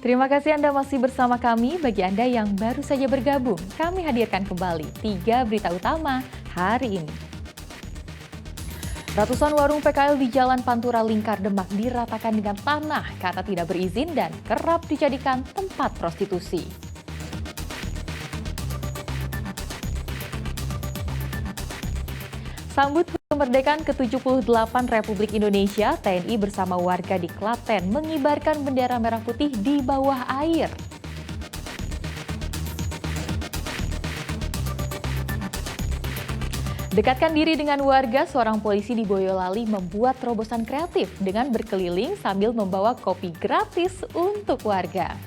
Terima kasih Anda masih bersama kami. Bagi Anda yang baru saja bergabung, kami hadirkan kembali 3 berita utama hari ini. Ratusan warung PKL di Jalan Pantura Lingkar Demak diratakan dengan tanah karena tidak berizin dan kerap dijadikan tempat prostitusi. Sambut kemerdekaan ke-78 Republik Indonesia, TNI bersama warga di Klaten mengibarkan bendera merah putih di bawah air. Dekatkan diri dengan warga, seorang polisi di Boyolali membuat terobosan kreatif dengan berkeliling sambil membawa kopi gratis untuk warga.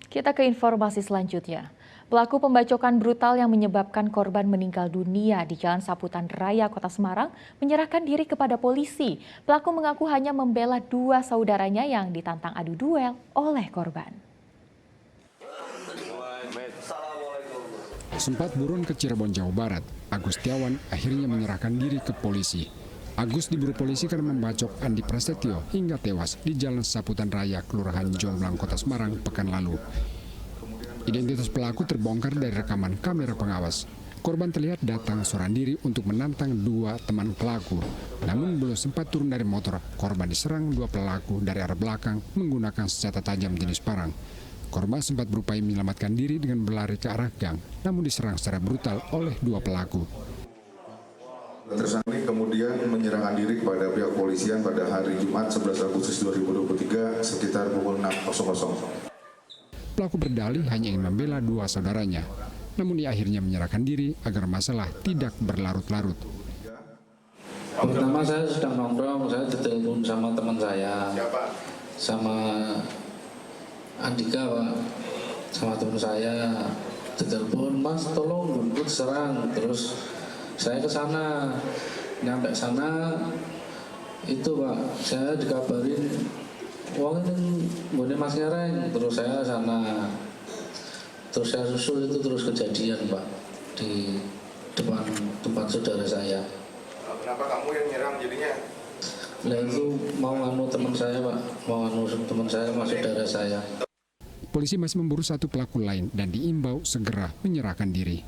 Kita ke informasi selanjutnya. Pelaku pembacokan brutal yang menyebabkan korban meninggal dunia di Jalan Saputan Raya, Kota Semarang, menyerahkan diri kepada polisi. Pelaku mengaku hanya membela 2 saudaranya yang ditantang adu duel oleh korban. Sempat buron ke Cirebon, Jawa Barat, Agus Setiawan akhirnya menyerahkan diri ke polisi. Agus diburu polisi karena membacok Andi Prasetyo hingga tewas di Jalan Saputan Raya, Kelurahan Jomblang, Kota Semarang, pekan lalu. Identitas pelaku terbongkar dari rekaman kamera pengawas. Korban terlihat datang seorang diri untuk menantang 2 teman pelaku. Namun belum sempat turun dari motor, korban diserang 2 pelaku dari arah belakang menggunakan senjata tajam jenis parang. Korban sempat berupaya menyelamatkan diri dengan berlari ke arah gang, namun diserang secara brutal oleh 2 pelaku. Tersangka ini kemudian menyerahkan diri kepada pihak kepolisian pada hari Jumat 11 Agustus 2023 sekitar pukul 6.00. Pelaku berdalih hanya ingin membela 2 saudaranya, namun ia akhirnya menyerahkan diri agar masalah tidak berlarut-larut. Pertama saya sedang nongkrong, saya ditelepon sama teman saya, sama Andika Pak, sama teman saya ditelepon, Mas tolong gunung serang, terus saya ke sana, nyampe sana itu Pak, saya dikabarin uang ini boleh Mas Nyereng, terus saya sana, terus saya susul itu terus kejadian Pak di depan tempat saudara saya. Kenapa kamu yang nyerang jadinya? Nah itu mau anu teman saya Pak, mau anu teman saya sama saudara saya. Polisi masih memburu 1 pelaku lain dan diimbau segera menyerahkan diri.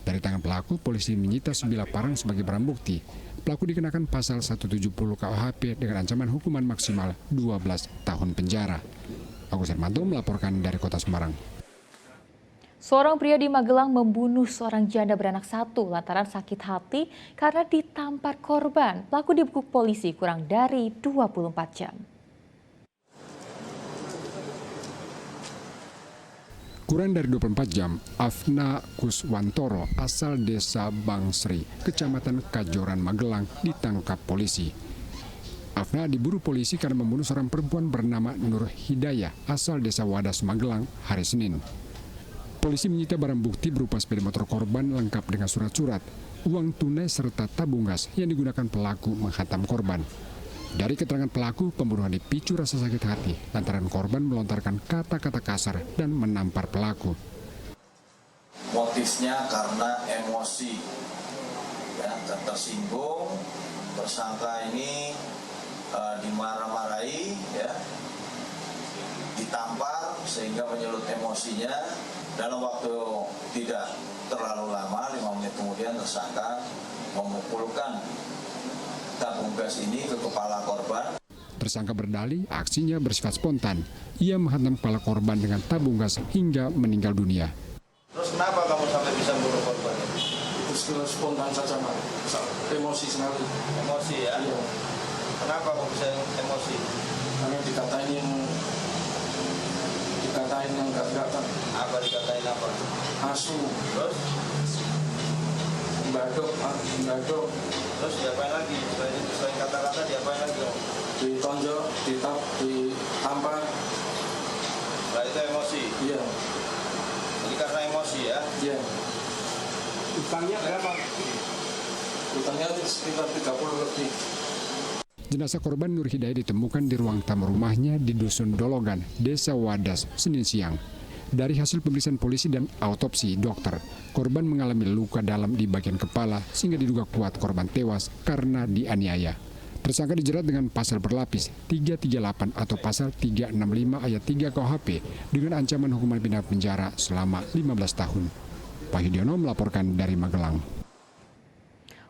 Dari tangan pelaku, polisi menyita sebilah parang sebagai barang bukti. Pelaku dikenakan pasal 170 KUHP dengan ancaman hukuman maksimal 12 tahun penjara. Agus Hermanto melaporkan dari Kota Semarang. Seorang pria di Magelang membunuh seorang janda beranak 1 lantaran sakit hati karena ditampar korban. Pelaku dibekuk polisi kurang dari 24 jam. Kurang dari 24 jam, Afna Kuswantoro asal desa Bangsri, Kecamatan Kajoran, Magelang, ditangkap polisi. Afna diburu polisi karena membunuh seorang perempuan bernama Nur Hidayah asal desa Wadas, Magelang, hari Senin. Polisi menyita barang bukti berupa sepeda motor korban lengkap dengan surat-surat, uang tunai serta tabung gas yang digunakan pelaku menghantam korban. Dari keterangan pelaku, pembunuhan dipicu rasa sakit hati lantaran korban melontarkan kata-kata kasar dan menampar pelaku. Motifnya karena emosi, ya, tersinggung, tersangka ini dimarah-marahi, ya, ditampar sehingga menyulut emosinya. Dalam waktu tidak terlalu lama, 5 menit kemudian tersangka memukulkan tabung gas ini ke kepala korban. Tersangka berdalih aksinya bersifat spontan. Ia menghantam kepala korban dengan tabung gas hingga meninggal dunia. Terus kenapa kamu sampai bisa bunuh korban? Terus spontan saja Pak, emosi sekali. Emosi ya? Iya. Kenapa kamu bisa emosi? Karena dikatain yang enggak. Apa dikatain apa? Asu, Terus? mbadok. Terus diapain lagi? Selain kata-kata diapain lagi dong? Ditonjok, ditampar. Nah itu emosi? Iya. Jadi karena emosi ya? Iya. Utangnya berapa? Utangnya sekitar 30 lebih. Jenazah korban Nur Hidayah ditemukan di ruang tamu rumahnya di Dusun Dologan, Desa Wadas, Senin siang. Dari hasil pemeriksaan polisi dan autopsi dokter, korban mengalami luka dalam di bagian kepala sehingga diduga kuat korban tewas karena dianiaya. Tersangka dijerat dengan pasal berlapis 338 atau pasal 365 ayat 3 KUHP dengan ancaman hukuman pidana penjara selama 15 tahun. Wahyudiono melaporkan dari Magelang.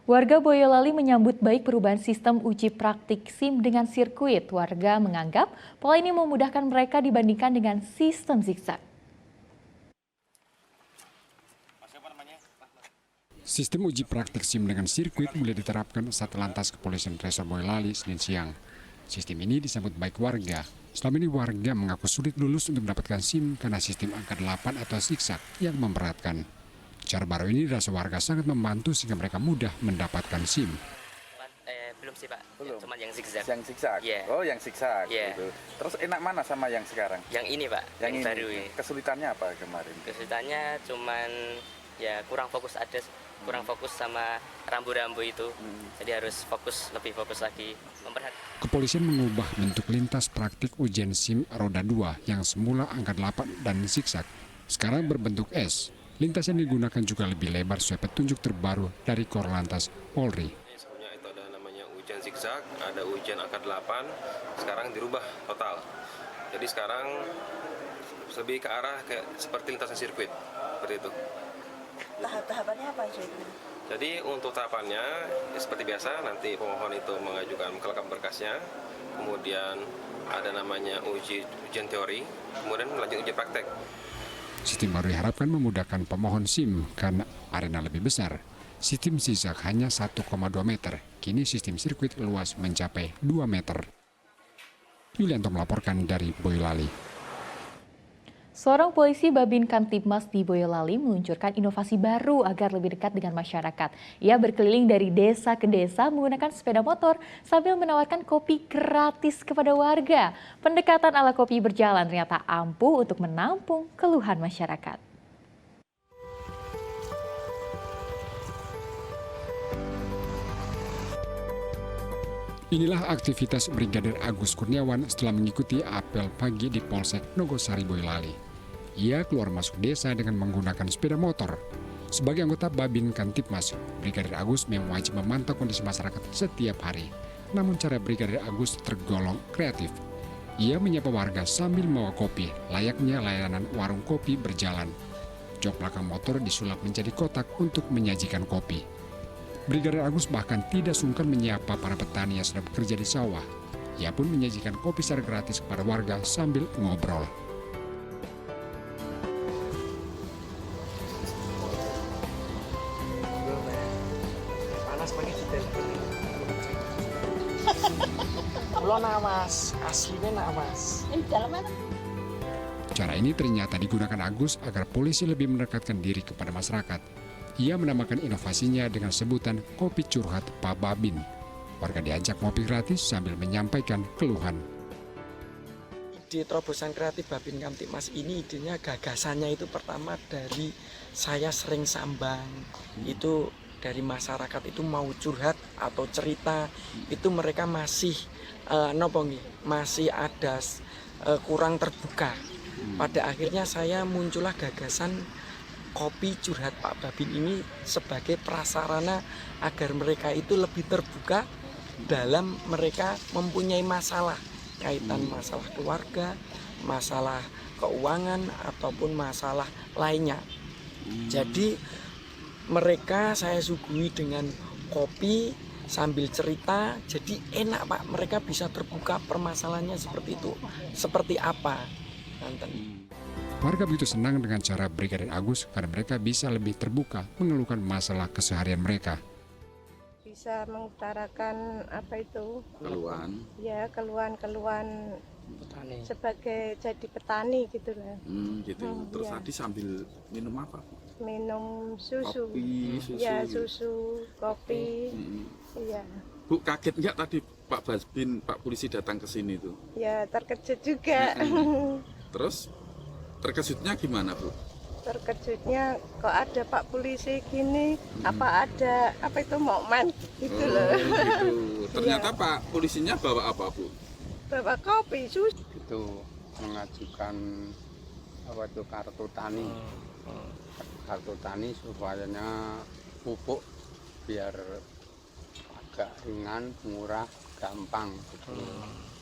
Warga Boyolali menyambut baik perubahan sistem uji praktik SIM dengan sirkuit. Warga menganggap pola ini memudahkan mereka dibandingkan dengan sistem zigzag. Sistem uji praktik SIM dengan sirkuit mulai diterapkan Satlantas Kepolisian Resor Boyolali Senin siang. Sistem ini disambut baik warga. Selama ini warga mengaku sulit lulus untuk mendapatkan SIM karena sistem angka 8 atau zigzag yang memberatkan. Cara baru ini dirasa warga sangat membantu sehingga mereka mudah mendapatkan SIM. Belum sih Pak, Belum. cuma yang zigzag. Yang zigzag? Iya. Oh, yang zigzag. Iya. Gitu. Terus enak mana sama yang sekarang? Yang ini Pak, yang ini. baru ini. Kesulitannya apa kemarin? Kesulitannya cuman ya kurang fokus sama rambu-rambu itu. Jadi harus lebih fokus lagi. Kepolisian mengubah bentuk lintas praktik ujian SIM roda 2 yang semula angka 8 dan zigzag. Sekarang berbentuk S. Lintas yang digunakan juga lebih lebar sesuai petunjuk terbaru dari Korlantas Polri. Sebelumnya itu ada namanya ujian zigzag, ada ujian angka 8, sekarang dirubah total. Jadi sekarang lebih ke arah seperti lintasan sirkuit, seperti itu. Tahapannya apa sih? Jadi untuk tahapannya ya seperti biasa, nanti pemohon itu mengajukan kelengkapan berkasnya, kemudian ada namanya ujian teori, kemudian lanjut ujian praktek. Sistem baru diharapkan memudahkan pemohon SIM karena arena lebih besar. Sistem zigzag hanya 1,2 meter, kini sistem sirkuit luas mencapai 2 meter. Yulianto melaporkan dari Boyolali. Seorang polisi Babin Kamtibmas di Boyolali meluncurkan inovasi baru agar lebih dekat dengan masyarakat. Ia berkeliling dari desa ke desa menggunakan sepeda motor sambil menawarkan kopi gratis kepada warga. Pendekatan ala kopi berjalan ternyata ampuh untuk menampung keluhan masyarakat. Inilah aktivitas Brigadir Agus Kurniawan setelah mengikuti apel pagi di Polsek Nogosari Boyolali. Ia keluar masuk desa dengan menggunakan sepeda motor. Sebagai anggota Babin Kamtibmas, Brigadir Agus memang wajib memantau kondisi masyarakat setiap hari. Namun cara Brigadir Agus tergolong kreatif. Ia menyapa warga sambil membawa kopi, layaknya layanan warung kopi berjalan. Jok belakang motor disulap menjadi kotak untuk menyajikan kopi. Brigadir Agus bahkan tidak sungkan menyapa para petani yang sedang bekerja di sawah. Ia pun menyajikan kopi secara gratis kepada warga sambil ngobrol. Panas pakai jendel. Kulo nawas, aslinya nawas. Ini dalam mana? Cara ini ternyata digunakan Agus agar polisi lebih mendekatkan diri kepada masyarakat. Ia menamakan inovasinya dengan sebutan kopi curhat Pak Babin. Warga diajak ngopi gratis sambil menyampaikan keluhan. Ide terobosan kreatif Babin Kamtibmas ini idenya gagasannya itu pertama dari saya sering sambang. Itu dari masyarakat itu mau curhat atau cerita itu mereka masih masih ada kurang terbuka. Pada akhirnya saya muncullah gagasan kopi curhat Pak Babin ini sebagai prasarana agar mereka itu lebih terbuka dalam mereka mempunyai masalah kaitan masalah keluarga, masalah keuangan ataupun masalah lainnya. Jadi mereka saya suguhi dengan kopi sambil cerita, jadi enak Pak, mereka bisa terbuka permasalahannya seperti itu. Seperti apa? Nanti. Warga begitu senang dengan cara Brigadir Agus karena mereka bisa lebih terbuka mengeluhkan masalah keseharian mereka. Bisa mengutarakan apa itu? Keluhan. Ya, keluhan-keluhan Petani. sebagai jadi petani gitu lah. Gitu. Terus ya. tadi sambil minum apa? Minum susu. Kopi, susu. Ya, susu, kopi. Iya. Bu, kaget nggak tadi Pak Babin, Pak polisi datang ke sini tuh? Ya, terkejut juga. Terus terkejutnya gimana Bu? Terkejutnya kok ada Pak polisi gini, apa ada apa itu mau main gitu loh. Gitu. Ternyata Iya. Pak polisinya bawa apa Bu? Bawa kopi, susu. Itu mengajukan kartu tani. Kartu tani supaya pupuk biar agak ringan, murah, gampang.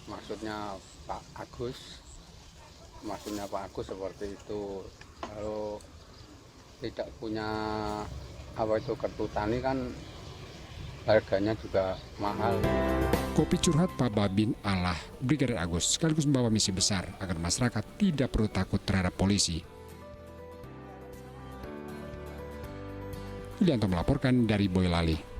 Maksudnya Pak Agus seperti itu. Kalau tidak punya kartu tani kan harganya juga mahal. Kopi curhat Pak Babin Allah Brigadir Agus sekaligus membawa misi besar agar masyarakat tidak perlu takut terhadap polisi. Ilianto melaporkan dari Boyolali.